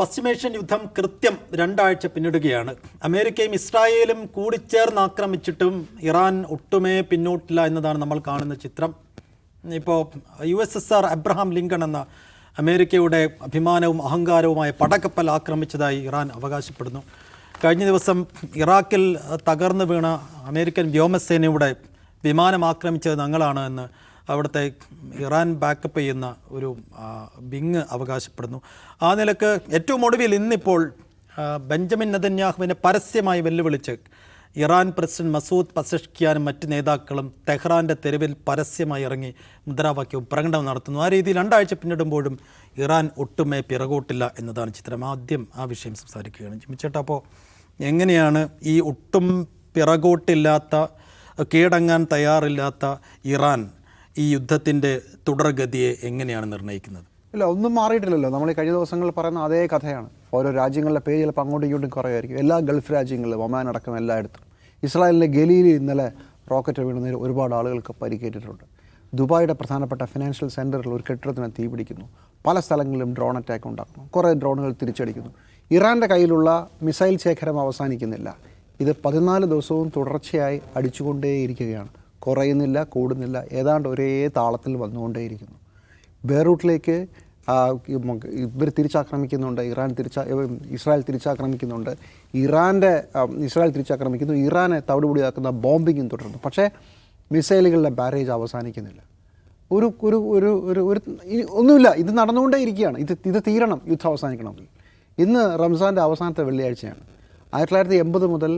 പശ്ചിമേഷ്യൻ യുദ്ധം കൃത്യം 2 ആഴ്ച പിന്നിടുകയാണ്. അമേരിക്കയും ഇസ്രായേലും കൂടിച്ചേർന്ന് ആക്രമിച്ചിട്ടും ഇറാൻ ഒട്ടുമേ പിന്നോട്ടില്ല എന്നതാണ് നമ്മൾ കാണുന്ന ചിത്രം. ഇപ്പോൾ USSR അബ്രഹാം ലിങ്കൺ എന്ന അമേരിക്കയുടെ അഭിമാനവും അഹങ്കാരവുമായ പടക്കപ്പൽ ആക്രമിച്ചതായി ഇറാൻ അവകാശപ്പെടുന്നു. കഴിഞ്ഞ ദിവസം ഇറാഖിൽ തകർന്നു വീണ അമേരിക്കൻ വ്യോമസേനയുടെ വിമാനം ആക്രമിച്ചത് ഞങ്ങളാണ് എന്ന് അവിടുത്തെ ഇറാൻ ബാക്കപ്പ് ചെയ്യുന്ന ഒരു വിങ് അവകാശപ്പെടുന്നു. ആ നിലക്ക് ഏറ്റവും ഒടുവിൽ ഇന്നിപ്പോൾ ബെഞ്ചമിൻ നെതന്യാഹുവിനെ പരസ്യമായി വെല്ലുവിളിച്ച് ഇറാൻ പ്രസിഡന്റ് മസൂദ് പസഷ്കിയാനും മറ്റ് നേതാക്കളും തെഹ്റാൻ്റെ തെരുവിൽ പരസ്യമായി ഇറങ്ങി മുദ്രാവാക്യവും പ്രകടനവും നടത്തുന്നു. ആ രീതിയിൽ 2 ആഴ്ച പിന്നിടുമ്പോഴും ഇറാൻ ഒട്ടുമേ പിറകോട്ടില്ല എന്നതാണ് ചിത്രം. ആദ്യം ആ വിഷയം സംസാരിക്കുകയാണ് ജിമ്മിച്ചേട്ടാ. അപ്പോൾ എങ്ങനെയാണ് ഈ ഒട്ടും പിറകോട്ടില്ലാത്ത, കീഴടങ്ങാൻ തയ്യാറില്ലാത്ത ഇറാൻ ഈ യുദ്ധത്തിൻ്റെ തുടർഗതിയെ എങ്ങനെയാണ് നിർണ്ണയിക്കുന്നത്? ഇല്ല, ഒന്നും മാറിയിട്ടില്ലല്ലോ. നമ്മൾ ഈ കഴിഞ്ഞ ദിവസങ്ങളിൽ പറയുന്ന അതേ കഥയാണ്. ഓരോ രാജ്യങ്ങളുടെ പേര് ചിലപ്പോൾ അങ്ങോട്ടും ഇങ്ങോട്ടും കുറയായിരിക്കും. എല്ലാ ഗൾഫ് രാജ്യങ്ങളിലും, ഒമാൻ അടക്കം എല്ലായിടത്തും. ഇസ്രായേലിലെ ഗലീലിൽ ഇന്നലെ റോക്കറ്റ് വീണതിൽ ഒരുപാട് ആളുകൾക്ക് പരിക്കേറ്റിട്ടുണ്ട്. ദുബായിയുടെ പ്രധാനപ്പെട്ട ഫിനാൻഷ്യൽ സെൻറ്ററിൽ ഒരു കെട്ടിടത്തിന് തീ പിടിക്കുന്നു. പല സ്ഥലങ്ങളിലും ഡ്രോൺ അറ്റാക്ക് ഉണ്ടാക്കുന്നു. കുറേ ഡ്രോണുകൾ തിരിച്ചടിക്കുന്നു. ഇറാൻ്റെ കയ്യിലുള്ള മിസൈൽ ശേഖരം അവസാനിക്കുന്നില്ല. ഇത് 14 ദിവസവും തുടർച്ചയായി അടിച്ചുകൊണ്ടേയിരിക്കുകയാണ്. കുറയുന്നില്ല, കൂടുന്നില്ല, ഏതാണ്ട് ഒരേ താളത്തിൽ വന്നുകൊണ്ടേയിരിക്കുന്നു. ബെയ്റൂട്ടിലേക്ക് ഇവർ തിരിച്ചാക്രമിക്കുന്നുണ്ട്, ഇസ്രായേൽ തിരിച്ചാക്രമിക്കുന്നുണ്ട്, ഇസ്രായേൽ തിരിച്ചാക്രമിക്കുന്നു, ഇറാനെ തവിടുപൊടിയാക്കുന്ന ബോംബിങ്ങും തുടരുന്നു. പക്ഷേ മിസൈലുകളുടെ ബാരേജ് അവസാനിക്കുന്നില്ല. ഒരു ഒരു ഒരു ഒരു ഒരു ഒന്നുമില്ല, ഇത് നടന്നുകൊണ്ടേയിരിക്കുകയാണ്. ഇത് തീരണം, യുദ്ധം അവസാനിക്കണമെങ്കിൽ. ഇന്ന് റംസാൻ്റെ അവസാനത്തെ വെള്ളിയാഴ്ചയാണ്. 1980 മുതൽ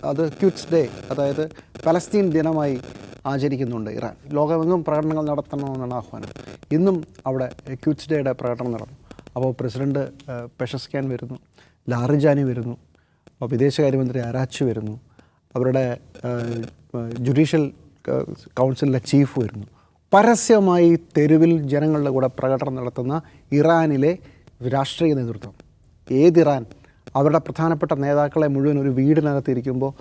അത് ക്വിറ്റ്സ് ഡേ, അതായത് പലസ്തീൻ ദിനമായി ആചരിക്കുന്നുണ്ട് ഇറാൻ. ലോകമെങ്ങും പ്രകടനങ്ങൾ നടത്തണമെന്നാണ് ആഹ്വാനം. ഇന്നും അവിടെ ക്വിറ്റ്സ് ഡേയുടെ പ്രകടനം നടന്നു. അപ്പോൾ പ്രസിഡന്റ് പെഷസ്ക്യാൻ വരുന്നു, ലാറിജാനി വരുന്നു, വിദേശകാര്യമന്ത്രി അരാച്ചി വരുന്നു, അവരുടെ ജുഡീഷ്യൽ കൗൺസിലിലെ ചീഫ് വരുന്നു. പരസ്യമായി തെരുവിൽ ജനങ്ങളുടെ കൂടെ പ്രകടനം നടത്തുന്ന ഇറാനിലെ രാഷ്ട്രീയ നേതൃത്വം. ഏതിറാൻ? അവരുടെ പ്രധാനപ്പെട്ട നേതാക്കളെ മുഴുവൻ ഒരു വീടിനകത്ത് ഇരിക്കുമ്പോൾ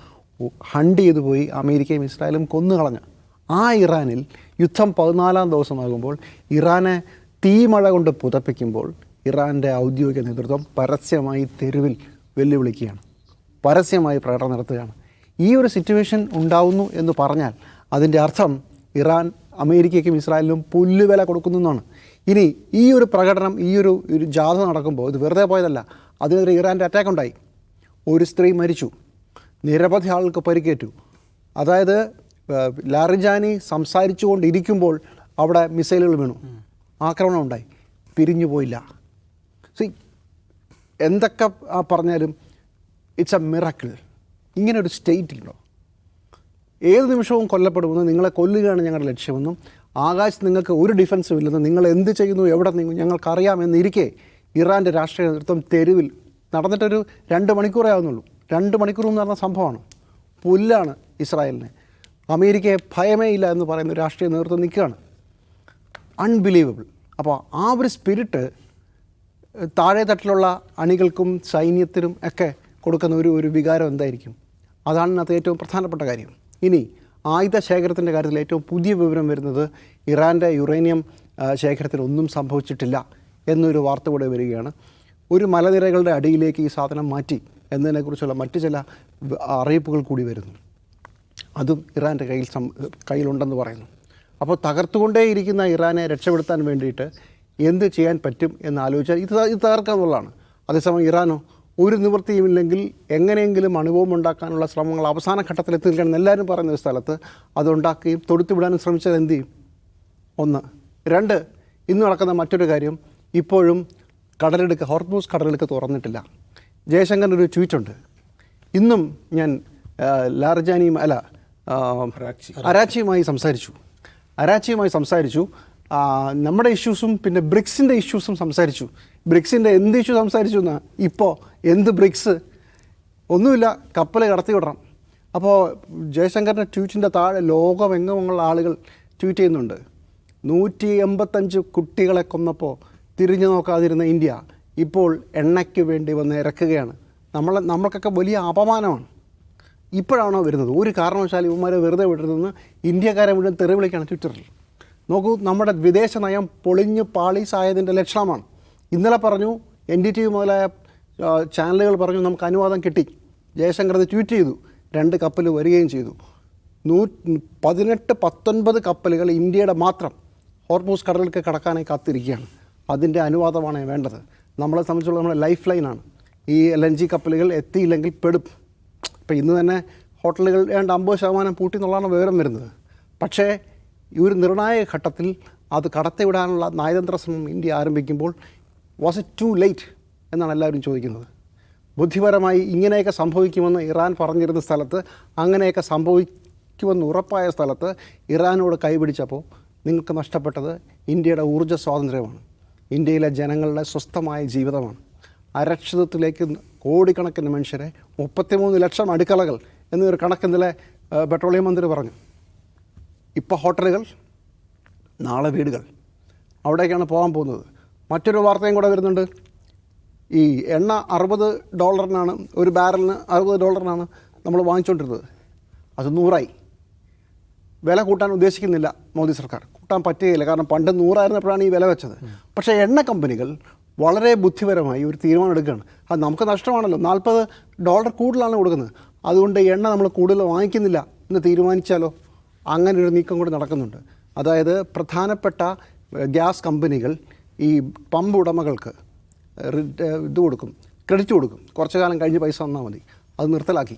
ഹണ്ട് ചെയ്തു പോയി അമേരിക്കയും ഇസ്രായേലും കൊന്നുകളഞ്ഞ ആ ഇറാനിൽ യുദ്ധം 14-ാം ദിവസമാകുമ്പോൾ ഇറാനെ തീമഴ കൊണ്ട് പുതപ്പിക്കുമ്പോൾ ഇറാൻ്റെ ഔദ്യോഗിക നേതൃത്വം പരസ്യമായി തെരുവിൽ വെല്ലുവിളിക്കുകയാണ്, പരസ്യമായി പ്രകടനം നടത്തുകയാണ്. ഈ ഒരു സിറ്റുവേഷൻ ഉണ്ടാവുന്നു എന്ന് പറഞ്ഞാൽ അതിൻ്റെ അർത്ഥം ഇറാൻ അമേരിക്കയ്ക്കും ഇസ്രായേലിനും പുല്ലുവില കൊടുക്കുന്നു എന്നാണ്. ഇനി ഈ ഒരു പ്രകടനം, ഈ ഒരു ജാഥ നടക്കുമ്പോൾ ഇത് വെറുതെ പോയതല്ല. അതിനെതിരെ ഇറാൻ്റെ അറ്റാക്ക് ഉണ്ടായി. ഒരു സ്ത്രീ മരിച്ചു, നിരവധി ആൾക്ക് പരിക്കേറ്റു. അതായത് ലാറിജാനി സംസാരിച്ചു കൊണ്ടിരിക്കുമ്പോൾ അവിടെ മിസൈലുകൾ വീണു, ആക്രമണം ഉണ്ടായി, പിരിഞ്ഞു പോയില്ല. എന്തൊക്കെ പറഞ്ഞാലും ഇറ്റ്സ് എ മിറക്കിൾ. ഇങ്ങനെ ഒരു സ്റ്റേറ്റിലുണ്ടോ? ഏത് നിമിഷവും കൊല്ലപ്പെടുമെന്ന്, നിങ്ങളെ കൊല്ലുകയാണ് ഞങ്ങളുടെ ലക്ഷ്യമെന്നും, ആകാശത്ത് നിങ്ങൾക്ക് ഒരു ഡിഫൻസും ഇല്ലെന്നും, നിങ്ങൾ എന്ത് ചെയ്യുന്നു, എവിടെ നീങ്ങും ഞങ്ങൾക്കറിയാമെന്നിരിക്കെ ഇറാൻ്റെ രാഷ്ട്രീയ നേതൃത്വം തെരുവിൽ നടന്നിട്ടൊരു 2 മണിക്കൂറേ ആവുന്നുള്ളൂ. 2 മണിക്കൂർ എന്ന് പറഞ്ഞ സംഭവമാണ്. പുല്ലാണ് ഇസ്രായേലിനെ. അമേരിക്കയെ ഭയമേ ഇല്ല എന്ന് പറയുന്ന രാഷ്ട്രീയ നേതൃത്വം നിൽക്കുകയാണ്. അൺബിലീവബിൾ. അപ്പോൾ ആ ഒരു സ്പിരിറ്റ് താഴെ തട്ടിലുള്ള അണികൾക്കും സൈന്യത്തിനും ഒക്കെ കൊടുക്കുന്ന ഒരു വികാരം എന്തായിരിക്കും? അതാണ് ഇന്നത്തെ ഏറ്റവും പ്രധാനപ്പെട്ട കാര്യം. ഇനി ആയുധ ശേഖരത്തിൻ്റെ കാര്യത്തിൽ ഏറ്റവും പുതിയ വിവരം വരുന്നത് ഇറാൻ്റെ യുറേനിയം ശേഖരത്തിന് ഒന്നും സംഭവിച്ചിട്ടില്ല എന്നൊരു വാർത്ത കൂടെ വരികയാണ്. ഒരു മലനിരകളുടെ അടിയിലേക്ക് ഈ സാധനം മാറ്റി എന്നതിനെക്കുറിച്ചുള്ള മറ്റു ചില അറിയിപ്പുകൾ കൂടി വരുന്നു. അതും ഇറാൻ്റെ കയ്യിലുണ്ടെന്ന് പറയുന്നു. അപ്പോൾ തകർത്തുകൊണ്ടേയിരിക്കുന്ന ഇറാനെ രക്ഷപ്പെടുത്താൻ വേണ്ടിയിട്ട് എന്ത് ചെയ്യാൻ പറ്റും എന്ന് ആലോചിച്ചാൽ ഇത് തകർക്കാന്നുള്ളതാണ്. അതേസമയം ഇറാനോ ഒരു നിവൃത്തിയുമില്ലെങ്കിൽ എങ്ങനെയെങ്കിലും അണുബോംബ് ഉണ്ടാക്കാനുള്ള ശ്രമങ്ങൾ അവസാന ഘട്ടത്തിൽ എത്തിയിരിക്കണം എല്ലാവരും പറയുന്ന ഒരു സ്ഥലത്ത് അതുണ്ടാക്കുകയും തൊടുത്തുവിടാനും ശ്രമിച്ചത് എന്ത് ചെയ്യും? 1. 2, ഇന്ന് നടക്കുന്ന മറ്റൊരു കാര്യം, ഇപ്പോഴും ഹോർമൂസ് കടലെടുക്ക് തുറന്നിട്ടില്ല. ജയശങ്കറിൻ്റെ ഒരു ട്വീറ്റുണ്ട്. ഇന്നും ഞാൻ അരാച്ചിയുമായി സംസാരിച്ചു. നമ്മുടെ ഇഷ്യൂസും പിന്നെ ബ്രിക്സിൻ്റെ ഇഷ്യൂസും സംസാരിച്ചു. ബ്രിക്സിൻ്റെ എന്ത് ഇഷ്യൂ സംസാരിച്ചു എന്നാ? ഇപ്പോൾ എന്ത് ബ്രിക്സ്? ഒന്നുമില്ല, കപ്പൽ കടത്തി വിടണം. അപ്പോൾ ജയശങ്കറിൻ്റെ ട്വീറ്റിൻ്റെ താഴെ ലോകമെങ്ങുമുള്ള ആളുകൾ ട്വീറ്റ് ചെയ്യുന്നുണ്ട്. 185 കുട്ടികളെ കൊന്നപ്പോൾ തിരിഞ്ഞു നോക്കാതിരുന്ന ഇന്ത്യ ഇപ്പോൾ എണ്ണയ്ക്ക് വേണ്ടി വന്ന് ഇറക്കുകയാണ്. നമ്മൾക്കൊക്കെ വലിയ അപമാനമാണ്. ഇപ്പോഴാണോ വരുന്നത്? ഒരു കാരണവശാലും ഇവന്മാരെ വെറുതെ വിടരുതെന്ന് ഇന്ത്യക്കാരെ മുഴുവൻ തെറി വിളിക്കുകയാണ് ട്വിറ്ററിൽ. നോക്കൂ, നമ്മുടെ വിദേശ നയം പൊളിഞ്ഞ് പാളീസായതിൻ്റെ ലക്ഷണമാണ്. ഇന്നലെ പറഞ്ഞു NDTV മുതലായ ചാനലുകൾ പറഞ്ഞു നമുക്ക് അനുവാദം കിട്ടി. ജയശങ്കർ അത് ട്വീറ്റ് ചെയ്തു. 2 കപ്പൽ വരികയും ചെയ്തു. 18-19 കപ്പലുകൾ ഇന്ത്യയുടെ മാത്രം ഹോർമൂസ് കടലിലേക്ക് കടക്കാനായി കാത്തിരിക്കുകയാണ്. അതിൻ്റെ അനുവാദമാണ് വേണ്ടത്. നമ്മളെ സംബന്ധിച്ചുള്ള നമ്മുടെ ലൈഫ് ലൈനാണ്. ഈ LNG കപ്പലുകൾ എത്തിയില്ലെങ്കിൽ പെടും. ഇപ്പോൾ ഇന്ന് തന്നെ ഹോട്ടലുകൾ ഏതാണ്ട് 50% പൂട്ടി എന്നുള്ളതാണ് വിവരം വരുന്നത്. പക്ഷേ ഈ ഒരു നിർണായക ഘട്ടത്തിൽ അത് കടത്തിവിടാനുള്ള നയതന്ത്ര ശ്രമം ഇന്ത്യ ആരംഭിക്കുമ്പോൾ വാസ് ഇറ്റ് ടു ലേറ്റ് എന്നാണ് എല്ലാവരും ചോദിക്കുന്നത്. ബുദ്ധിപരമായി ഇങ്ങനെയൊക്കെ സംഭവിക്കുമെന്ന് ഇറാൻ പറഞ്ഞിരുന്ന സ്ഥലത്ത്, അങ്ങനെയൊക്കെ സംഭവിക്കുമെന്ന് ഉറപ്പായ സ്ഥലത്ത് ഇറാനോട് കൈപിടിച്ചപ്പോൾ നിങ്ങൾക്ക് നഷ്ടപ്പെട്ടത് ഇന്ത്യയുടെ ഊർജ്ജ സ്വാതന്ത്ര്യമാണ്, ഇന്ത്യയിലെ ജനങ്ങളുടെ സ്വസ്ഥമായ ജീവിതമാണ്. അരക്ഷിതത്വത്തിലേക്ക് കോടിക്കണക്കിന് മനുഷ്യരെ, 33 ലക്ഷം അടുക്കളകൾ എന്നൊരു കണക്കിന്നലെ പെട്രോളിയം മന്ത്രി പറഞ്ഞു. ഇപ്പോൾ ഹോട്ടലുകൾ, നാളെ വീടുകൾ, അവിടേക്കാണ് പോകാൻ പോകുന്നത്. മറ്റൊരു വാർത്തയും കൂടെ വരുന്നുണ്ട്. ഈ എണ്ണ $60 ഒരു ബാരലിന് $60 നമ്മൾ വാങ്ങിച്ചുകൊണ്ടിരുന്നത്. അത് 100 വില കൂട്ടാൻ ഉദ്ദേശിക്കുന്നില്ല മോദി സർക്കാർ. കൂട്ടാൻ പറ്റുകയില്ല. കാരണം പണ്ട് 100 ഈ വില വെച്ചത്. പക്ഷേ എണ്ണ കമ്പനികൾ വളരെ ബുദ്ധിപരമായി ഒരു തീരുമാനം എടുക്കുകയാണ്. അത് നമുക്ക് നഷ്ടമാണല്ലോ, $40 കൂടുതലാണ് കൊടുക്കുന്നത്, അതുകൊണ്ട് എണ്ണ നമ്മൾ കൂടുതൽ വാങ്ങിക്കുന്നില്ല എന്ന് തീരുമാനിച്ചാലോ? അങ്ങനെ ഒരു നീക്കം കൂടി നടക്കുന്നുണ്ട്. അതായത് പ്രധാനപ്പെട്ട ഗ്യാസ് കമ്പനികൾ ഈ പമ്പ് ഉടമകൾക്ക് ഇത് കൊടുക്കും, ക്രെഡിറ്റ് കൊടുക്കും. കുറച്ചു കാലം കഴിഞ്ഞ് പൈസ തന്നാൽ മതി. അത് നിർത്തലാക്കി.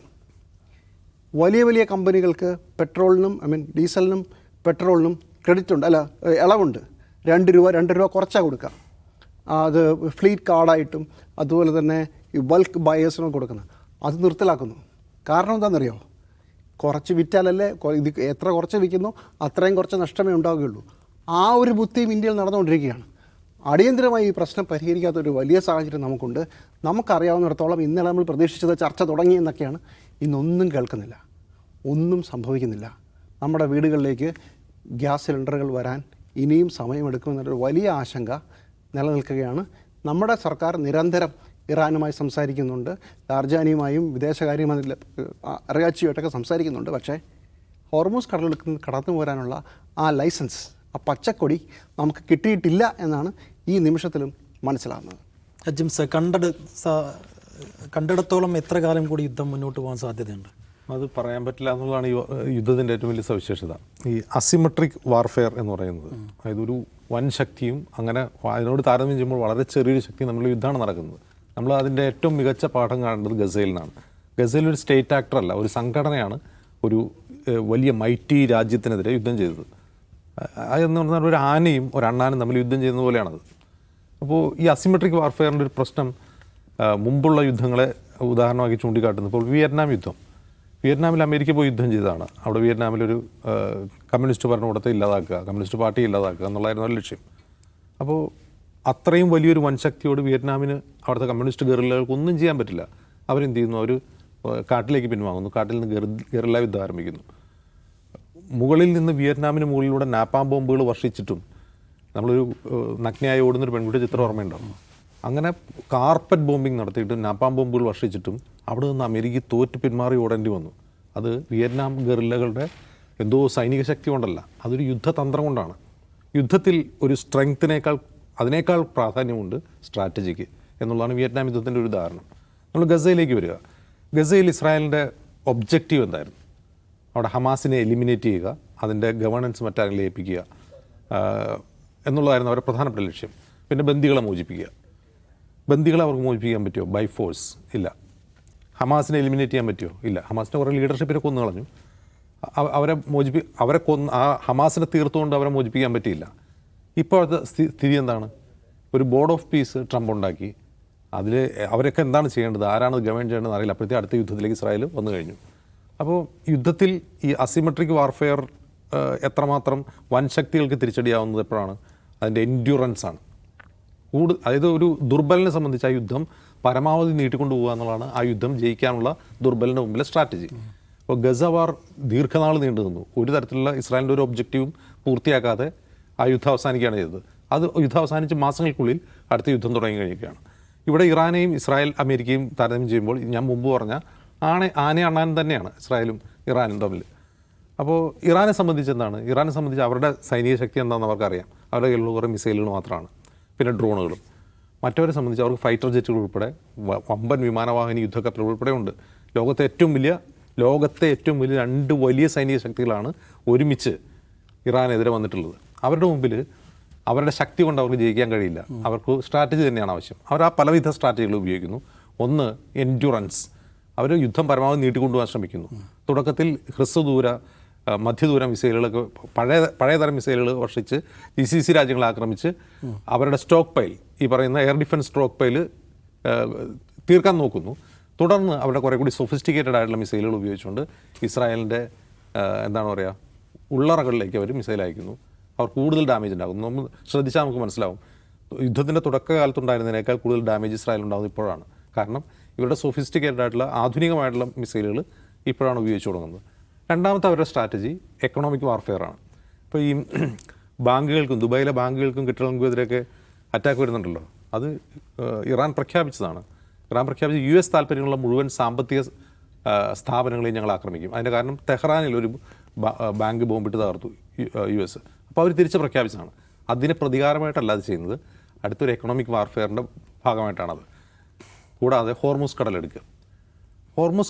വലിയ വലിയ കമ്പനികൾക്ക് പെട്രോളിനും ഡീസലിനും പെട്രോളിനും ക്രെഡിറ്റ് ഉണ്ട്, അല്ല ഇളവുണ്ട്. $2 കുറച്ചാണ് കൊടുക്കുക. അത് ഫ്ലീറ്റ് കാർഡായിട്ടും അതുപോലെ തന്നെ ഈ ബൾക്ക് ബയേഴ്സിനും കൊടുക്കുന്നത്. അത് നിർത്തലാക്കുന്നു. കാരണം എന്താണെന്നറിയോ? കുറച്ച് വിറ്റാലല്ലേ, ഇത് എത്ര കുറച്ച് വിൽക്കുന്നു അത്രയും കുറച്ച് നഷ്ടമേ ഉണ്ടാവുകയുള്ളൂ. ആ ഒരു ബുദ്ധിയും ഇന്ത്യയിൽ നടന്നുകൊണ്ടിരിക്കുകയാണ്. അടിയന്തരമായി ഈ പ്രശ്നം പരിഹരിക്കാത്തൊരു വലിയ സാഹചര്യം നമുക്കുണ്ട്. നമുക്കറിയാവുന്നിടത്തോളം ഇന്നലെ നമ്മൾ പ്രതീക്ഷിച്ചത് ചർച്ച തുടങ്ങി എന്നൊക്കെയാണ്. ഇന്നൊന്നും കേൾക്കുന്നില്ല, ഒന്നും സംഭവിക്കുന്നില്ല. നമ്മുടെ വീടുകളിലേക്ക് ഗ്യാസ് സിലിണ്ടറുകൾ വരാൻ ഇനിയും സമയമെടുക്കുമെന്നൊരു വലിയ ആശങ്ക നിലനിൽക്കുകയാണ്. നമ്മുടെ സർക്കാർ നിരന്തരം ഇറാനുമായി സംസാരിക്കുന്നുണ്ട്, ലാർജാനിയുമായും വിദേശകാര്യമന്ത്രി അറയാച്ചിയുമായിട്ടൊക്കെ സംസാരിക്കുന്നുണ്ട്. പക്ഷേ ഹോർമൂസ് കടലിലേക്ക് കടന്നു പോരാനുള്ള ആ ലൈസൻസ്, ആ പച്ചക്കൊടി നമുക്ക് കിട്ടിയിട്ടില്ല എന്നാണ് ഈ നിമിഷത്തിലും മനസ്സിലാകുന്നത്. ജിംസ്, കണ്ടിടത്തോളം എത്ര കാലം കൂടി യുദ്ധം മുന്നോട്ട് പോകാൻ സാധ്യതയുണ്ട്? അത് പറയാൻ പറ്റില്ല എന്നുള്ളതാണ് ഈ യുദ്ധത്തിൻ്റെ ഏറ്റവും വലിയ സവിശേഷത. ഈ അസിമെട്രിക് വാർഫെയർ എന്ന് പറയുന്നത്, അതായത് ഒരു വൻ ശക്തിയും അങ്ങനെ അതിനോട് താരതമ്യം ചെയ്യുമ്പോൾ വളരെ ചെറിയൊരു ശക്തി നമ്മൾ യുദ്ധമാണ് നടക്കുന്നത്. നമ്മൾ അതിൻ്റെ ഏറ്റവും മികച്ച പാഠം കാണേണ്ടത് ഗസയിൽ നിന്നാണ്. ഗസയിൽ ഒരു സ്റ്റേറ്റ് ആക്ടറല്ല, ഒരു സംഘടനയാണ് ഒരു വലിയ മൈറ്റി രാജ്യത്തിനെതിരെ യുദ്ധം ചെയ്തത്. അതെന്ന് പറഞ്ഞാൽ ഒരു ആനയും ഒരു അണ്ണാനും തമ്മിൽ യുദ്ധം ചെയ്യുന്ന പോലെയാണത്. അപ്പോൾ ഈ അസിമെട്രിക് വാർഫെയറിൻ്റെ ഒരു പ്രശ്നം മുമ്പുള്ള യുദ്ധങ്ങളെ ഉദാഹരണമാക്കി ചൂണ്ടിക്കാട്ടുന്നത്. ഇപ്പോൾ വിയറ്റ്നാമിൽ അമേരിക്ക പോയി യുദ്ധം ചെയ്തതാണ്. അവിടെ വിയറ്റ്നാമിലൊരു കമ്മ്യൂണിസ്റ്റ് ഭരണകൂടത്തെ ഇല്ലാതാക്കുക, കമ്മ്യൂണിസ്റ്റ് പാർട്ടി ഇല്ലാതാക്കുക എന്നുള്ളതായിരുന്നു ഒരു ലക്ഷ്യം. അപ്പോൾ അത്രയും വലിയൊരു വൻശക്തിയോട് വിയറ്റ്നാമിന് അവിടുത്തെ കമ്മ്യൂണിസ്റ്റ് ഗറില്ലകൾക്ക് ഒന്നും ചെയ്യാൻ പറ്റില്ല. അവരെന്ത് ചെയ്യുന്നു? അവർ കാട്ടിലേക്ക് പിൻവാങ്ങുന്നു, കാട്ടിൽ നിന്ന് ഗറില്ല യുദ്ധം ആരംഭിക്കുന്നു. മുകളിൽ നിന്ന് വിയറ്റ്നാമിന് മുകളിലൂടെ നാപ്പാം ബോംബുകൾ വർഷിച്ചിട്ടും, നമ്മളൊരു നഗ്നയായി ഓടുന്നൊരു പെൺകുട്ടി ചിത്രം ഓർമ്മയുണ്ടാവും. അങ്ങനെ കാർപ്പറ്റ് ബോംബിംഗ് നടത്തിയിട്ടും നാപ്പാം ബോംബുകൾ വർഷിച്ചിട്ടും അവിടെ നിന്ന് അമേരിക്ക തോറ്റ് പിന്മാറി ഓടേണ്ടി വന്നു. അത് വിയറ്റ്നാം ഗറില്ലകളുടെ എന്തോ സൈനിക ശക്തി കൊണ്ടല്ല, അതൊരു യുദ്ധതന്ത്രം കൊണ്ടാണ്. യുദ്ധത്തിൽ ഒരു അതിനേക്കാൾ പ്രാധാന്യമുണ്ട് സ്ട്രാറ്റജിക്ക് എന്നുള്ളതാണ് വിയറ്റ്നാം യുദ്ധത്തിൻ്റെ ഒരു ഉദാഹരണം. നമ്മൾ ഗസയിലേക്ക് വരിക. ഗസയിൽ ഇസ്രായേലിൻ്റെ ഒബ്ജക്റ്റീവ് എന്തായിരുന്നു? അവിടെ ഹമാസിനെ എലിമിനേറ്റ് ചെയ്യുക, അതിൻ്റെ ഗവേണൻസ് മറ്റാരെങ്കിലും ഏൽപ്പിക്കുക എന്നുള്ളതായിരുന്നു അവരുടെ പ്രധാനപ്പെട്ട ലക്ഷ്യം. പിന്നെ ബന്ദികളെ മോചിപ്പിക്കുക. ബന്ദികളെ അവർക്ക് മോചിപ്പിക്കാൻ പറ്റുമോ? ബൈ ഫോഴ്സ് ഇല്ല. ഹമാസിനെ എലിമിനേറ്റ് ചെയ്യാൻ പറ്റുമോ? ഇല്ല. ഹമാസിനെ കുറേ ലീഡർഷിപ്പിനെ കൊന്നു കളഞ്ഞു. അവരെ കൊന്ന് ആ ഹമാസിനെ തീർത്തുകൊണ്ട് അവരെ മോചിപ്പിക്കാൻ പറ്റിയില്ല. ഇപ്പോഴത്തെ സ്ഥിതി എന്താണ്? ഒരു ബോർഡ് ഓഫ് പീസ് ട്രംപ് ഉണ്ടാക്കി. അതിൽ അവരൊക്കെ എന്താണ് ചെയ്യേണ്ടത്, ആരാണ് ഗവേൺ ചെയ്യേണ്ടതെന്ന് അറിയില്ല. അപ്പോഴത്തെ അടുത്ത യുദ്ധത്തിലേക്ക് ഇസ്രായേൽ വന്നു കഴിഞ്ഞു. അപ്പോൾ യുദ്ധത്തിൽ ഈ അസിമെട്രിക് വാർഫെയർ എത്രമാത്രം വൻ ശക്തികൾക്ക് തിരിച്ചടിയാവുന്നത് എപ്പോഴാണ്? അതിൻ്റെ എൻഡ്യൂറൻസാണ്. അതായത് ഒരു ദുർബലിനെ സംബന്ധിച്ച് ആ യുദ്ധം പരമാവധി നീട്ടിക്കൊണ്ടു പോകുക എന്നുള്ളതാണ് ആ യുദ്ധം ജയിക്കാനുള്ള ദുർബലിൻ്റെ മുമ്പിലെ സ്ട്രാറ്റജി. അപ്പോൾ ഗസ വാർ ദീർഘനാൾ നീണ്ടു നിന്നു. ഒരു തരത്തിലുള്ള ഇസ്രായേലിൻ്റെ ഒരു ഒബ്ജക്റ്റീവും പൂർത്തിയാക്കാതെ ആ യുദ്ധം അവസാനിക്കുകയാണ് ചെയ്തത്. അത് യുദ്ധം അവസാനിച്ച് മാസങ്ങൾക്കുള്ളിൽ അടുത്ത യുദ്ധം തുടങ്ങി കഴിയുകയാണ്. ഇവിടെ ഇറാനെയും അമേരിക്കയും താരതമ്യം ചെയ്യുമ്പോൾ ഞാൻ മുമ്പ് പറഞ്ഞ ആനയും അണ്ണാനും തന്നെയാണ് ഇസ്രായേലും ഇറാനും തമ്മിൽ. അപ്പോൾ ഇറാനെ സംബന്ധിച്ച് എന്താണ്? ഇറാനെ സംബന്ധിച്ച് അവരുടെ സൈനിക ശക്തി എന്താണെന്ന് അവർക്കറിയാം. അവരുടെ കയ്യിലുള്ള കുറേ മിസൈലുകൾ മാത്രമാണ്, പിന്നെ ഡ്രോണുകളും. മറ്റവരെ സംബന്ധിച്ച് അവർക്ക് ഫൈറ്റർ ജെറ്റുകൾ ഉൾപ്പെടെ വമ്പൻ വിമാനവാഹിനി യുദ്ധക്കപ്പലുകൾ ഉൾപ്പെടെ ഉണ്ട്. ലോകത്തെ ഏറ്റവും വലിയ 2 വലിയ സൈനിക ശക്തികളാണ് ഒരുമിച്ച് ഇറാനെതിരെ വന്നിട്ടുള്ളത്. അവരുടെ മുമ്പിൽ അവരുടെ ശക്തി കൊണ്ട് അവർക്ക് ജയിക്കാൻ കഴിയില്ല. അവർക്ക് സ്ട്രാറ്റജി തന്നെയാണ് ആവശ്യം. അവർ ആ പലവിധ സ്ട്രാറ്റജികൾ ഉപയോഗിക്കുന്നു. ഒന്ന്, എൻഡ്യൂറൻസ്. അവർ യുദ്ധം പരമാവധി നീട്ടിക്കൊണ്ടുപോകാൻ ശ്രമിക്കുന്നു. തുടക്കത്തിൽ ഹ്രസ്വദൂര മധ്യദൂര മിസൈലുകളൊക്കെ പഴയ തരം മിസൈലുകൾ വർഷിച്ച് GCC രാജ്യങ്ങളെ ആക്രമിച്ച് അവരുടെ സ്റ്റോക്ക് പൈൽ, ഈ പറയുന്ന എയർ ഡിഫൻസ് സ്റ്റോക്ക് പൈൽ തീർക്കാൻ നോക്കുന്നു. തുടർന്ന് അവരുടെ കുറേ കൂടി സൊഫിസ്റ്റിക്കേറ്റഡ് ആയിട്ടുള്ള മിസൈലുകൾ ഉപയോഗിച്ചുകൊണ്ട് ഇസ്രായേലിൻ്റെ എന്താണ് പറയുക, ഉള്ളറകളിലേക്ക് അവർ മിസൈൽ അയക്കുന്നു. അവർ കൂടുതൽ ഡാമേജ് ഉണ്ടാകുന്നു. നമ്മൾ ശ്രദ്ധിച്ചാൽ നമുക്ക് മനസ്സിലാവും, യുദ്ധത്തിൻ്റെ തുടക്കകാലത്തുണ്ടായിരുന്നതിനേക്കാൾ കൂടുതൽ ഡാമേജ് ഇസ്രായേൽ ഉണ്ടാകുന്നത് ഇപ്പോഴാണ്. കാരണം ഇവരുടെ സൊഫിസ്റ്റിക്കേറ്റഡ് ആയിട്ടുള്ള ആധുനികമായിട്ടുള്ള മിസൈലുകൾ ഇപ്പോഴാണ് ഉപയോഗിച്ച് തുടങ്ങുന്നത്. രണ്ടാമത്തെ അവരുടെ സ്ട്രാറ്റജി എക്കണോമിക് വാർഫെയർ ആണ്. ഇപ്പോൾ ഈ ബാങ്കുകൾക്കും, ദുബായിലെ ബാങ്കുകൾക്കും കെട്ടിടങ്ങൾക്കും എതിരെയൊക്കെ അറ്റാക്ക് വരുന്നുണ്ടല്ലോ, അത് ഇറാൻ പ്രഖ്യാപിച്ചതാണ്. ഇറാൻ പ്രഖ്യാപിച്ച US താല്പര്യമുള്ള മുഴുവൻ സാമ്പത്തിക സ്ഥാപനങ്ങളെയും ഞങ്ങൾ ആക്രമിക്കും. അതിൻ്റെ കാരണം തെഹ്റാനിൽ ഒരു ബാങ്ക് ബോംബിട്ട് തകർത്തു US. അപ്പോൾ അവർ തിരിച്ച് പ്രഖ്യാപിച്ചതാണ്. അതിന് പ്രതികാരമായിട്ടല്ല അത് ചെയ്യുന്നത്, അടുത്തൊരു എക്കണോമിക് വാർഫെയറിൻ്റെ ഭാഗമായിട്ടാണത്. കൂടാതെ ഹോർമുസ്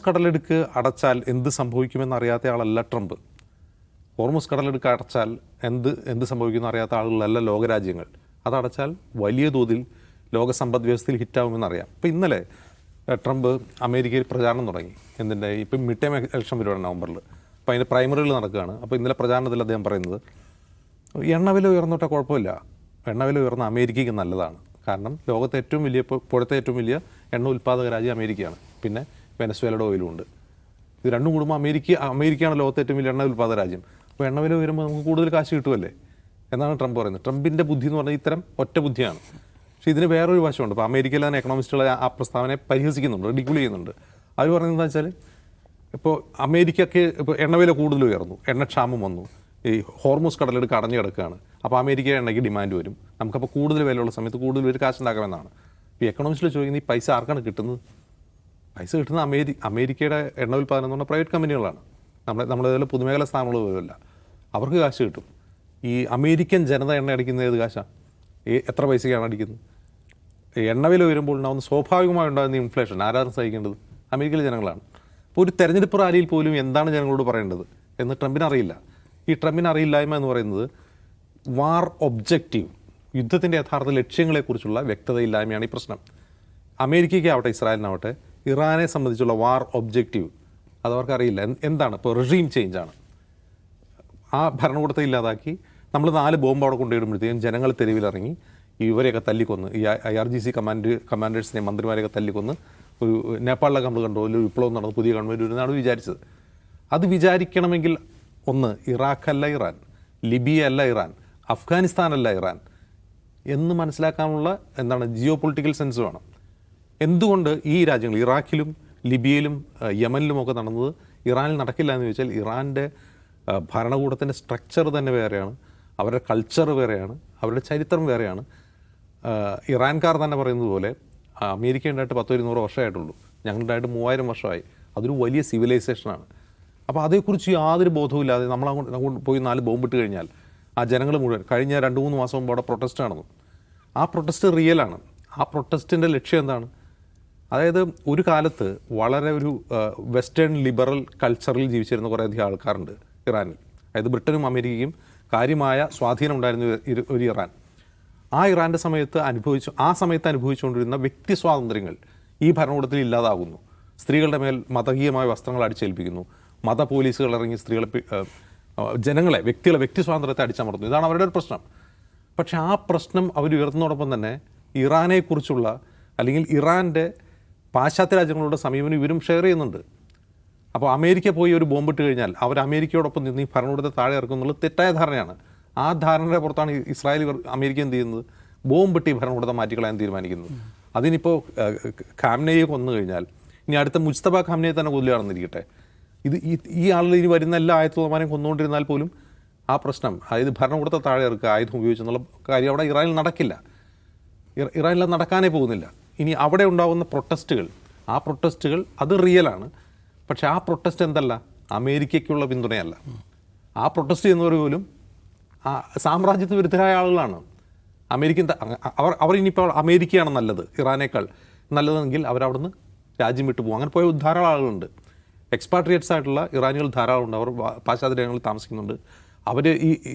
കടലെടുക്ക് അടച്ചാൽ എന്ത് സംഭവിക്കുമെന്നറിയാത്ത ആളല്ല ട്രംപ്. ഹോർമുസ് കടലെടുക്ക് അടച്ചാൽ എന്ത് സംഭവിക്കുമെന്ന് അറിയാത്ത ആളുകളല്ല ലോകരാജ്യങ്ങൾ. അതടച്ചാൽ വലിയ തോതിൽ ലോക സമ്പദ് വ്യവസ്ഥയിൽ ഹിറ്റാവുമെന്നറിയാം. ഇപ്പോൾ ഇന്നലെ ട്രംപ് അമേരിക്കയിൽ പ്രചാരണം തുടങ്ങി. എന്തിൻ്റെ, ഇപ്പം മിഡ് ടൈം ഇലക്ഷൻ വരുവാണ് നവംബറിൽ. അപ്പോൾ അതിൻ്റെ പ്രൈമറികൾ നടക്കുകയാണ്. അപ്പോൾ ഇന്നലെ പ്രചാരണത്തിൽ അദ്ദേഹം പറയുന്നത്, എണ്ണവില ഉയർന്നിട്ട് കുഴപ്പമില്ല, എണ്ണവില ഉയർന്ന അമേരിക്കയ്ക്ക് നല്ലതാണ്. കാരണം ലോകത്തെ ഇപ്പോഴത്തെ ഏറ്റവും വലിയ എണ്ണ ഉൽപ്പാദക രാജ്യം അമേരിക്കയാണ്. പിന്നെ വെനസ്വേലയുടെ ഓയിലും ഉണ്ട്. ഇത് രണ്ടും കൂടുമ്പോൾ അമേരിക്കയാണ് ലോകത്തെ ഏറ്റവും വലിയ എണ്ണ ഉൽപ്പാദക രാജ്യം. അപ്പോൾ എണ്ണവില ഉയരുമ്പോൾ നമുക്ക് കൂടുതൽ കാശ് കിട്ടുമല്ലേ എന്നാണ് ട്രംപ് പറയുന്നത്. ട്രംപിൻ്റെ ബുദ്ധി എന്ന് പറഞ്ഞാൽ ഇത്തരം ഒറ്റ ബുദ്ധിയാണ്. പക്ഷേ ഇതിന് വേറൊരു വശമുണ്ട്. ഇപ്പോൾ അമേരിക്കയിലെ തന്നെ എക്കണോമിസ്റ്റുകൾ ആ പ്രസ്താവനയെ പരിഹസിക്കുന്നുണ്ട്, റിഡിക്യൂൾ ചെയ്യുന്നുണ്ട്. അവർ പറയുന്നത് എന്താ വെച്ചാൽ, ഇപ്പോൾ അമേരിക്കയ്ക്ക് ഇപ്പോൾ എണ്ണവില കൂടുതൽ ഉയർന്നു, എണ്ണക്ഷാമം വന്നു, ഈ ഹോർമുസ് കടലെടുക്ക് അടഞ്ഞു കിടക്കുകയാണ്. അപ്പോൾ അമേരിക്കയുടെ എണ്ണയ്ക്ക് ഡിമാൻഡ് വരും, നമുക്കപ്പോൾ കൂടുതൽ വിലയുള്ള സമയത്ത് കൂടുതൽ ഒരു കാശുണ്ടാക്കാമെന്നാണ്. ഈ എക്കണോമിസ്റ്റിൽ ചോദിക്കുന്നത്, ഈ പൈസ ആർക്കാണ് കിട്ടുന്നത്? പൈസ കിട്ടുന്നത് അമേരിക്കയുടെ എണ്ണ ഉൽപ്പാദനം എന്ന് പറഞ്ഞാൽ പ്രൈവറ്റ് കമ്പനികളാണ്. നമ്മളേതുപോലെ പൊതുമേഖലാ സ്ഥാപനങ്ങൾ പോലുമല്ല. അവർക്ക് കാശ് കിട്ടും. ഈ അമേരിക്കൻ ജനത എണ്ണ അടിക്കുന്നത് ഏത് കാശാണ്? എത്ര പൈസയ്ക്കാണ് അടിക്കുന്നത്? എണ്ണവില ഉയരുമ്പോൾ ഉണ്ടാകുന്ന സ്വാഭാവികമായി ഉണ്ടാകുന്ന ഇൻഫ്ലേഷൻ ആരാണ് സഹിക്കേണ്ടത്? അമേരിക്കയിലെ ജനങ്ങളാണ്. അപ്പോൾ ഒരു തെരഞ്ഞെടുപ്പ് റാലിയിൽ പോലും എന്താണ് ജനങ്ങളോട് പറയേണ്ടത് എന്ന് ട്രംപിന് അറിയില്ല. ഈ ട്രംപിന് അറിയില്ലായ്മ എന്ന് പറയുന്നത് വാർ ഒബ്ജക്റ്റീവ്, യുദ്ധത്തിൻ്റെ യഥാർത്ഥ ലക്ഷ്യങ്ങളെക്കുറിച്ചുള്ള വ്യക്തതയില്ലായ്മയാണ് ഈ പ്രശ്നം. അമേരിക്കയ്ക്കാവട്ടെ ഇസ്രായേലിനാവട്ടെ ഇറാനെ സംബന്ധിച്ചുള്ള വാർ ഒബ്ജക്റ്റീവ് അതവർക്കറിയില്ല. എന്താണ്? ഇപ്പോൾ റെജീം ചേഞ്ചാണ്. ആ ഭരണകൂടത്തെ ഇല്ലാതാക്കി നമ്മൾ 4 ബോംബ് അവിടെ കൊണ്ടുവരുമ്പോഴത്തേക്കും ജനങ്ങൾ തെരുവിലിറങ്ങി ഇവരെയൊക്കെ തല്ലിക്കൊന്ന്, ഈ IRGC കമാൻഡേഴ്സിനെ, മന്ത്രിമാരെയൊക്കെ തല്ലിക്കൊന്ന് ഒരു നേപ്പാളിലൊക്കെ നമ്മൾ കണ്ടു ഒരു വിപ്ലവം നടന്നു, പുതിയ ഗവൺമെൻറ് വരുന്നതാണ് വിചാരിച്ചത്. അത് വിചാരിക്കണമെങ്കിൽ ഒന്ന്, ഇറാഖല്ല ഇറാൻ, ലിബിയ അല്ല ഇറാൻ, അഫ്ഗാനിസ്ഥാനല്ല ഇറാൻ എന്ന് മനസ്സിലാക്കാനുള്ള ജിയോ പൊളിറ്റിക്കൽ സെൻസ് വേണം. എന്തുകൊണ്ട് ഈ രാജ്യങ്ങൾ ഇറാഖിലും ലിബിയയിലും യമനിലുമൊക്കെ നടന്നത് ഇറാനിൽ നടക്കില്ല എന്ന് ചോദിച്ചാൽ, ഇറാൻ്റെ ഭരണകൂടത്തിൻ്റെ സ്ട്രക്ചർ തന്നെ വേറെയാണ്, അവരുടെ കൾച്ചർ വേറെയാണ്, അവരുടെ ചരിത്രം വേറെയാണ്. ഇറാൻകാർ തന്നെ പറയുന്നത് പോലെ അമേരിക്ക ഉണ്ടായിട്ട് 100-200 വർഷമായിട്ടുള്ളൂ, ഞങ്ങളുണ്ടായിട്ട് 3000 വർഷമായി. അതൊരു വലിയ സിവിലൈസേഷനാണ്. അപ്പോൾ അതേക്കുറിച്ച് യാതൊരു ബോധവുമില്ലാതെ നമ്മളങ്ങോട്ട് പോയി 4 ബോംബിട്ട് കഴിഞ്ഞാൽ ആ ജനങ്ങൾ മുഴുവൻ, കഴിഞ്ഞ 2-3 മാസം മുമ്പ് അവിടെ പ്രൊട്ടസ്റ്റ് നടന്നു. ആ പ്രൊട്ടസ്റ്റ് റിയലാണ്. ആ പ്രൊട്ടസ്റ്റിൻ്റെ ലക്ഷ്യം എന്താണ്? അതായത് ഒരു കാലത്ത് വളരെ ഒരു വെസ്റ്റേൺ ലിബറൽ കൾച്ചറിൽ ജീവിച്ചിരുന്ന കുറേയധികം ആൾക്കാരുണ്ട് ഇറാനിൽ. അതായത് ബ്രിട്ടനും അമേരിക്കയും കാര്യമായ സ്വാധീനം ഉണ്ടായിരുന്ന ഒരു ഇറാൻ. ആ ഇറാൻ്റെ സമയത്ത് അനുഭവിച്ചുകൊണ്ടിരുന്ന വ്യക്തി സ്വാതന്ത്ര്യങ്ങൾ ഈ ഭരണകൂടത്തിൽ ഇല്ലാതാകുന്നു. സ്ത്രീകളുടെ മേൽ മതകീയമായ വസ്ത്രങ്ങൾ അടിച്ചേൽപ്പിക്കുന്നു, മത പോലീസുകൾ ഇറങ്ങി വ്യക്തി സ്വാതന്ത്ര്യത്തെ അടിച്ചമർത്തുന്നു. ഇതാണ് അവരുടെ ഒരു പ്രശ്നം. പക്ഷേ ആ പ്രശ്നം അവർ ഉയർത്തുന്നതോടൊപ്പം തന്നെ ഇറാനെക്കുറിച്ചുള്ള അല്ലെങ്കിൽ ഇറാൻ്റെ പാശ്ചാത്യ രാജ്യങ്ങളുടെ സമീപനം ഇവരും ഷെയർ ചെയ്യുന്നുണ്ട്. അപ്പോൾ അമേരിക്ക പോയി ഒരു ബോംബിട്ട് കഴിഞ്ഞാൽ അവർ അമേരിക്കയോടൊപ്പം നിന്ന് ഈ ഭരണകൂടത്തെ താഴെ ഇറക്കുന്നുള്ളത് തെറ്റായ ധാരണയാണ്. ആ ധാരണയുടെ പുറത്താണ് ഇസ്രായേൽ അമേരിക്ക എന്ത് ചെയ്യുന്നത്? ബോംബിട്ട് ഈ ഭരണകൂടത്തെ മാറ്റിക്കളയാൻ തീരുമാനിക്കുന്നത്. അതിനിപ്പോൾ ഖാംനെയെ കൊന്നു കഴിഞ്ഞാൽ ഇനി അടുത്ത മുജ്തബ ഖാംനെയെ തന്നെ കൊല്ലുകയാണെന്നിരിക്കട്ടെ, ഈ ആളുകൾ ഇനി വരുന്ന എല്ലാ ആയത്തുമാരെയും കൊന്നുകൊണ്ടിരുന്നാൽ പോലും ആ പ്രശ്നം, അതായത് ഭരണകൂടത്തെ താഴെ ഇറക്കുക, ആയുധം ഉപയോഗിച്ചെന്നുള്ള കാര്യം അവിടെ ഇറാനിൽ നടക്കില്ല. ഇറാനിൽ നടക്കാനേ പോകുന്നില്ല. ഇനി അവിടെ ഉണ്ടാകുന്ന ആ പ്രൊട്ടസ്റ്റുകൾ അത് റിയലാണ്. പക്ഷേ ആ പ്രൊട്ടസ്റ്റ് എന്തല്ല, അമേരിക്കയ്ക്കുള്ള പിന്തുണയല്ല. ആ പ്രൊട്ടസ്റ്റ് ചെയ്യുന്നവർ പോലും സാമ്രാജ്യത്വ വിരുദ്ധരായ ആളുകളാണ്. അമേരിക്കൻ അവർ ഇനിയിപ്പോൾ അമേരിക്കയാണ് നല്ലത്, ഇറാനേക്കാൾ നല്ലതെങ്കിൽ അവരവിടുന്ന് രാജ്യം വിട്ടു പോകും. അങ്ങനെ പോയ ധാരാളം ആളുകളുണ്ട്. എക്സ്പാട്രിയേറ്റ്സ് ആയിട്ടുള്ള ഇറാനികൾ ധാരാളമുണ്ട്. അവർ പാശ്ചാത്യ രാജ്യങ്ങളിൽ താമസിക്കുന്നുണ്ട്. അവർ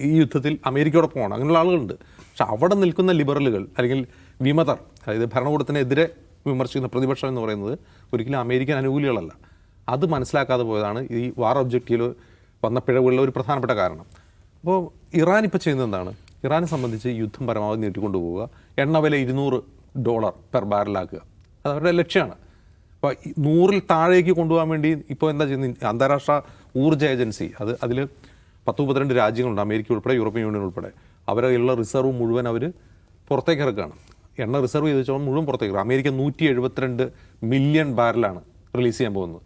ഈ യുദ്ധത്തിൽ അമേരിക്കയോടൊപ്പമാണ്. അങ്ങനെയുള്ള ആളുകളുണ്ട്. പക്ഷെ അവിടെ നിൽക്കുന്ന ലിബറലുകൾ അല്ലെങ്കിൽ വിമതർ, അതായത് ഭരണകൂടത്തിനെതിരെ വിമർശിക്കുന്ന പ്രതിപക്ഷം എന്ന് പറയുന്നത് ഒരിക്കലും അമേരിക്കൻ അനുകൂലികളല്ല. അത് മനസ്സിലാക്കാതെ പോയതാണ് ഈ വാർ ഒബ്ജക്റ്റീവിൽ വന്ന പിഴവുകളിലെ ഒരു പ്രധാനപ്പെട്ട കാരണം. അപ്പോൾ ഇറാൻ ഇപ്പോൾ ചെയ്യുന്നത് എന്താണ്? ഇറാനെ സംബന്ധിച്ച് യുദ്ധം പരമാവധി നീട്ടിക്കൊണ്ടുപോവുക, എണ്ണ വില $200 പെർ ബാരലാക്കുക. അത് അവരുടെ ലക്ഷ്യമാണ്. അപ്പോൾ 100-ൽ താഴേക്ക് കൊണ്ടുപോകാൻ വേണ്ടി ഇപ്പോൾ എന്താ ചെയ്യുന്നത്? അന്താരാഷ്ട്ര ഊർജ്ജ ഏജൻസി, അതിൽ 10-32 രാജ്യങ്ങളുണ്ട്, അമേരിക്ക ഉൾപ്പെടെ യൂറോപ്യൻ യൂണിയൻ ഉൾപ്പെടെ. അവരുള്ള റിസർവ് മുഴുവൻ അവർ പുറത്തേക്ക് ഇറക്കുകയാണ്. എണ്ണ റിസർവ് ചെയ്ത് വെച്ചാൽ മുഴുവൻ പുറത്തേക്ക് ഇറക്കും. അമേരിക്ക 172 മില്യൺ ബാരലാണ് റിലീസ് ചെയ്യാൻ പോകുന്നത്.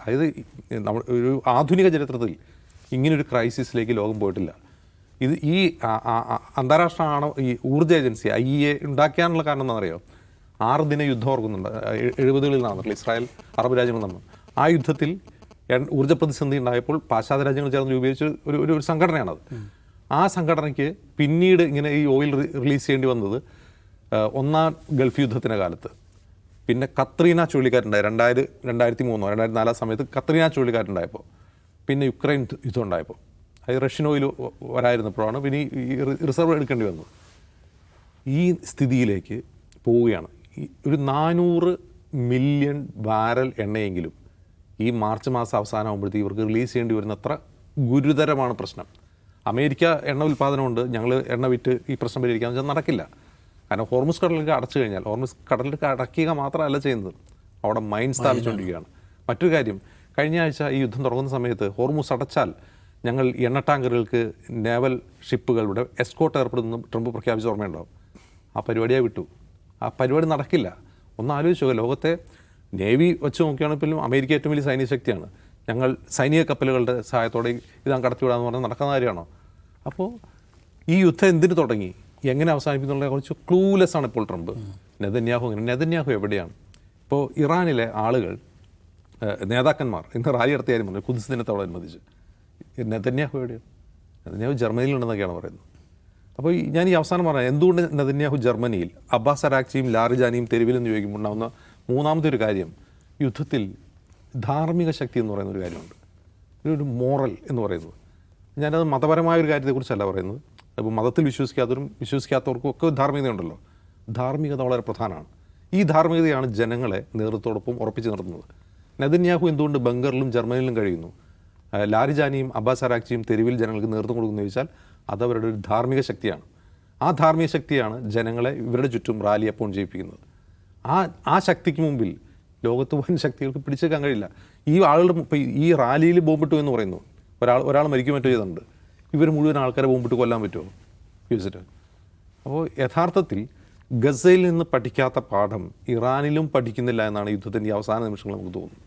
അതായത് ഒരു ആധുനിക ചരിത്രത്തിൽ ഇങ്ങനൊരു ക്രൈസിസിലേക്ക് ലോകം പോയിട്ടില്ല. ഇത് ഈ അന്താരാഷ്ട്ര ഈ ഊർജ്ജ ഏജൻസി IEA ഉണ്ടാക്കിയാനുള്ള കാരണം എന്താണെന്നറിയോ? 6 ദിന യുദ്ധം ഓർക്കുന്നുണ്ട്. 70കളിൽ നടന്നിട്ടുള്ള ഇസ്രായേൽ അറബ് രാജ്യങ്ങൾ നടന്നു. ആ യുദ്ധത്തിൽ ഊർജ്ജ പ്രതിസന്ധി ഉണ്ടായപ്പോൾ പാശ്ചാത്യ രാജ്യങ്ങൾ ചേർന്ന് രൂപീകരിച്ച ഒരു സംഘടനയാണത്. ആ സംഘടനയ്ക്ക് പിന്നീട് ഇങ്ങനെ ഈ ഓയിൽ റിലീസ് ചെയ്യേണ്ടി വന്നത് ഒന്നാം ഗൾഫ് യുദ്ധത്തിൻ്റെ കാലത്ത്. പിന്നെ കത്രീന ചുഴലിക്കാറ്റുണ്ടായി 2003-2004 സമയത്ത് കത്രീന ചുഴലിക്കാറ്റുണ്ടായപ്പോൾ, പിന്നെ യുക്രൈൻ യുദ്ധം ഉണ്ടായപ്പോൾ, അത് റഷ്യൻ ഓയിൽ വരായിരുന്നപ്പോഴാണ് പിന്നെ ഈ റിസർവ് എടുക്കേണ്ടി വന്നത്. ഈ സ്ഥിതിയിലേക്ക് പോവുകയാണ്. ഒരു 400 മില്യൺ ബാരൽ എണ്ണയെങ്കിലും ഈ മാർച്ച് മാസം അവസാനമാകുമ്പോഴത്തേക്ക് ഇവർക്ക് റിലീസ് ചെയ്യേണ്ടി വരുന്ന അത്ര ഗുരുതരമാണ് പ്രശ്നം. അമേരിക്ക എണ്ണ ഉൽപ്പാദനമുണ്ട്, ഞങ്ങൾ എണ്ണ വിറ്റ് ഈ പ്രശ്നം പരിഹരിക്കാമെന്ന് വെച്ചാൽ നടക്കില്ല. കാരണം ഹോർമുസ് കടലിലേക്ക് അടച്ചു കഴിഞ്ഞാൽ, ഹോർമുസ് കടലിലേക്ക് അടയ്ക്കുക മാത്രമല്ല ചെയ്യുന്നത്, അവിടെ മൈൻ സ്ഥാപിച്ചുകൊണ്ടിരിക്കുകയാണ്. മറ്റൊരു കാര്യം, കഴിഞ്ഞ ആഴ്ച ഈ യുദ്ധം തുടങ്ങുന്ന സമയത്ത് ഹോർമുസ് അടച്ചാൽ ഞങ്ങൾ എണ്ണ ടാങ്കറുകൾക്ക് നേവൽ ഷിപ്പുകളുടെ എസ്കോർട്ട് ഏർപ്പെടുന്നു ട്രംപ് പ്രഖ്യാപിച്ച ഓർമ്മയുണ്ടാവും. ആ പരിപാടിയെ വിട്ടു. ആ പരിപാടി നടക്കില്ല. ഒന്ന് ആലോചിച്ച് നോക്കുക, ലോകത്തെ നേവി വെച്ച് നോക്കുകയാണെങ്കിലും അമേരിക്ക ഏറ്റവും വലിയ സൈനിക ശക്തിയാണ്. ഞങ്ങൾ സൈനിക കപ്പലുകളുടെ സഹായത്തോടെ ഇതാണ് കടത്തിവിടാന്ന് പറഞ്ഞാൽ നടക്കുന്ന കാര്യമാണോ? അപ്പോൾ ഈ യുദ്ധം എന്തിനു തുടങ്ങി, എങ്ങനെ അവസാനിപ്പിക്കുന്നുള്ള കുറച്ച് ക്ലൂലെസ് ആണ് ഇപ്പോൾ ട്രംപ്. നെതന്യാഹു എവിടെയാണ്? ഇപ്പോൾ ഇറാനിലെ ആളുകൾ, നേതാക്കന്മാർ ഇന്ന് റാലി നടത്തിയ കാര്യം പറഞ്ഞു, ഖുദ്സ് ദിനത്തോടനുബന്ധിച്ച്. നെതന്യാഹു എവിടെയാണ്? നെതന്യാഹു ജർമ്മനിയിലുണ്ടെന്നൊക്കെയാണ് പറയുന്നത്. അപ്പോൾ ഞാൻ ഈ അവസാനം പറഞ്ഞത്, എന്തുകൊണ്ട് നെതന്യാഹു ജർമ്മനിയിൽ, അബ്ബാസ് അരാക്ചിയും ലാറിജാനിയും തെരുവിലെന്ന് ചോദിക്കുമ്പോൾ ഉണ്ടാകുന്ന മൂന്നാമത്തെ ഒരു കാര്യം, യുദ്ധത്തിൽ ധാർമ്മിക ശക്തി എന്ന് പറയുന്ന ഒരു കാര്യമുണ്ട്, ഒരു മോറൽ എന്ന് പറയുന്നത്. ഞാനത് മതപരമായ ഒരു കാര്യത്തെക്കുറിച്ചല്ല പറയുന്നത്. അപ്പോൾ മതത്തിൽ വിശ്വസിക്കാത്തവർക്കും ഒക്കെ ധാർമ്മികതയുണ്ടല്ലോ. ധാർമ്മികത വളരെ പ്രധാനമാണ്. ഈ ധാർമ്മികതയാണ് ജനങ്ങളെ നേതൃത്വത്തോടൊപ്പം ഉറപ്പിച്ച് നിർത്തുന്നത്. നെതന്യാഹു എന്തുകൊണ്ട് ബംഗറിലും ജർമ്മനിയിലും കഴിയുന്നു, ലാരിജാനിയും അബ്ബാസ് അരാക്ചിയും തെരുവിൽ ജനങ്ങൾക്ക് നേതൃത്വം കൊടുക്കുന്നു ചോദിച്ചാൽ അതവരുടെ ഒരു ധാർമ്മിക ശക്തിയാണ്. ആ ധാർമ്മിക ശക്തിയാണ് ജനങ്ങളെ ഇവരുടെ ചുറ്റും റാലി അപ്പോൾ ചെയ്യിപ്പിക്കുന്നത്. ആ ശക്തിക്ക് മുമ്പിൽ ലോകത്ത് വൻ ശക്തികൾക്ക് പിടിച്ചേക്കാൻ കഴിയില്ല. ഈ ആളുകൾ ഇപ്പോൾ ഈ റാലിയിൽ ബോംബിട്ടു എന്ന് പറയുന്നു, ഒരാൾ മരിക്കും മറ്റോ ചെയ്തിട്ടുണ്ട്. ഇവർ മുഴുവൻ ആൾക്കാരെ ബോംബിട്ട് കൊല്ലാൻ പറ്റുമോ ചോദിച്ചിട്ട്? അപ്പോൾ യഥാർത്ഥത്തിൽ ഗസയിൽ നിന്ന് പഠിക്കാത്ത പാഠം ഇറാനിലും പഠിക്കുന്നില്ല എന്നാണ് യുദ്ധത്തിൻ്റെ അവസാന നിമിഷങ്ങൾ നമുക്ക് തോന്നുന്നത്.